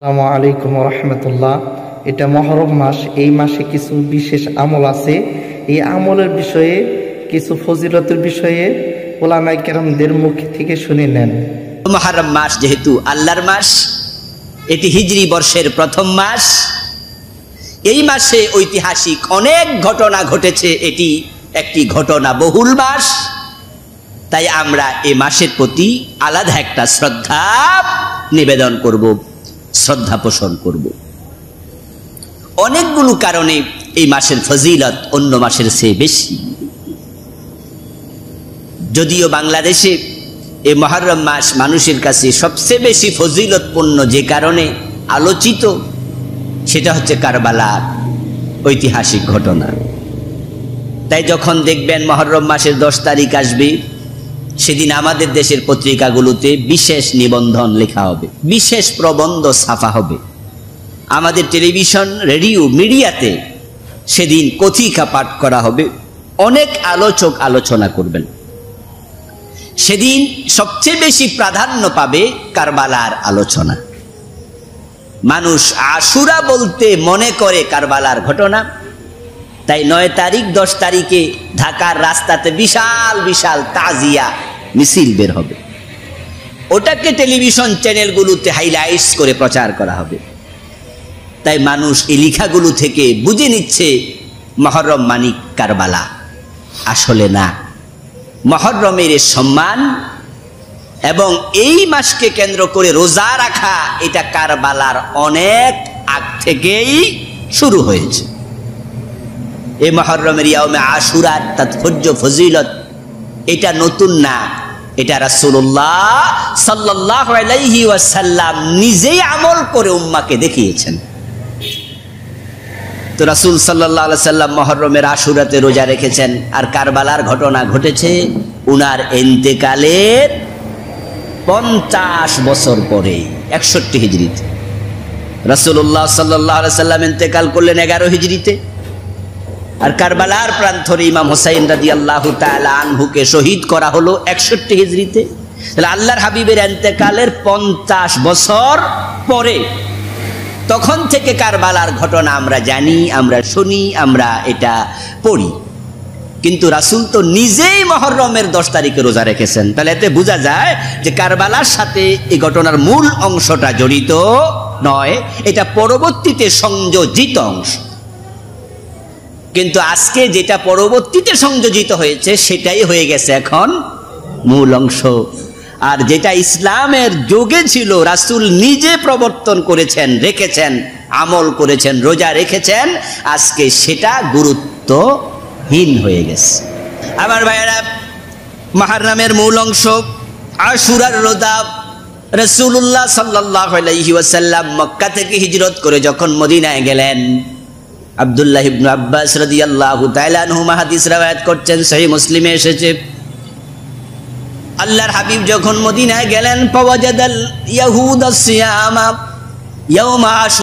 আসসালামু আলাইকুম রহমতুল্লাহ। এটা মহরম মাস। এই মাসে কিছু বিশেষ আমল আছে। এই আমলের বিষয়ে কিছু ফজিলতের বিষয়ে উলামায়ে কেরামদের মুখ থেকে শুনে নেন। মুহররম মাস যেহেতু আল্লাহর মাস, এটি হিজরি বর্ষের প্রথম মাস। এই মাসে ঐতিহাসিক অনেক ঘটনা ঘটেছে। এটি একটি ঘটনা বহুল মাস। তাই আমরা এই মাসের প্রতি আলাদা একটা শ্রদ্ধা নিবেদন করব, শ্রদ্ধা পোষণ করব। অনেকগুলো কারণে এই মাসের ফজিলত অন্য মাসের চেয়ে বেশি। যদিও বাংলাদেশে এই মুহররম মাস মানুষের কাছে সবচেয়ে বেশি ফজিলতপূর্ণ যে কারণে আলোচিত, সেটা হচ্ছে কারবালার ঐতিহাসিক ঘটনা। তাই যখন দেখবেন মুহররম মাসের 10 তারিখ আসবে, সেদিন আমাদের দেশের পত্রিকাগুলোতে বিশেষ নিবন্ধন লেখা হবে, বিশেষ প্রবন্ধ ছাপা হবে। আমাদের টেলিভিশন, রেডিও, মিডিয়াতে সেদিন কথিকা পাঠ করা হবে। অনেক আলোচক আলোচনা করবেন। সেদিন সবচেয়ে বেশি প্রাধান্য পাবে কারবালার আলোচনা। মানুষ আশুরা বলতে মনে করে কারবালার ঘটনা। তাই 9 তারিখ 10 তারিখে ঢাকার রাস্তাতে বিশাল বিশাল তাজিয়া মিছিল বের হবে। ওটাকে টেলিভিশন চ্যানেলগুলোতে হাইলাইটস করে প্রচার করা হবে। তাই মানুষ এই লেখাগুলো থেকে বুঝে নিচ্ছে মুহররম মানিক কারবালা। আসলে না, মুহররমের সম্মান এবং এই মাসকে কেন্দ্র করে রোজা রাখা, এটা কারবালার অনেক আগ থেকেই শুরু হয়েছে। এই মুহররমের ইয়াউমে আশুরার তাৎপর্য, ফজিলত এটা নতুন না। এটা রাসূলুল্লাহ সাল্লাল্লাহু আলাইহি ওয়াসাল্লাম নিজেই আমল করে উম্মাহকে দেখিয়েছেন। তো রাসূল সাল্লাল্লাহু আলাইহি সাল্লাম মুহররমের আশুরাতে রোজা রেখেছেন। আর কারবালার ঘটনা ঘটেছে উনার ইন্তেকালের 50 বছর পরে, 61 হিজরিতে। রাসূলুল্লাহ সাল্লাল্লাহু আলাইহি সাল্লাম ইন্তেকাল করলেন 11 হিজরিতে। আর কারবালার প্রান্তরে ইমাম হোসাইন রাদিয়াল্লাহু তাআলা আনহুকে শহীদ করা হলো 61 হিজরিতে। তাহলে আল্লাহর হাবিবের ইন্তেকালের 50 বছর পরে, তখন থেকে কারবালার ঘটনা আমরা জানি, আমরা শুনি, আমরা এটা পড়ি। কিন্তু রাসূল তো নিজেই মুহররমের 10 তারিখে রোজা রেখেছেন। তাহলে এতে বোঝা যায় যে কারবালার সাথে এই ঘটনার মূল অংশটা জড়িত নয়, এটা পরবর্তীতে সংযোজিত অংশ। কিন্তু আজকে যেটা পরবর্তীতে সংযোজিত হয়েছে, সেটাই হয়ে গেছে এখন মূল অংশ। আর যেটা ইসলামের যুগে ছিল, রাসূল নিজে প্রবর্তন করেছেন, রেখেছেন, আমল করেছেন, রোজা রেখেছেন, আজকে সেটা গুরুত্বহীন হয়ে গেছে। আমার ভাইয়েরা, মুহররমের মূল অংশ আশুরার রোজা। রাসূলুল্লাহ সাল্লাল্লাহু আলাইহি ওয়াসাল্লাম মক্কা থেকে হিজরত করে যখন মদিনায় গেলেন, আব্দুল্লাহ ইবনে আব্বাস রাদিয়াল্লাহু তাআলা আনহুমা হাদিস রওয়ায়াত করছেন, সহিহ মুসলিমে এসেছে। আল্লাহর হাবিব যখন মদিনায় গেলেন, ফাওয়াজাদাল ইয়াহুদা সিয়ামা ইয়াউমা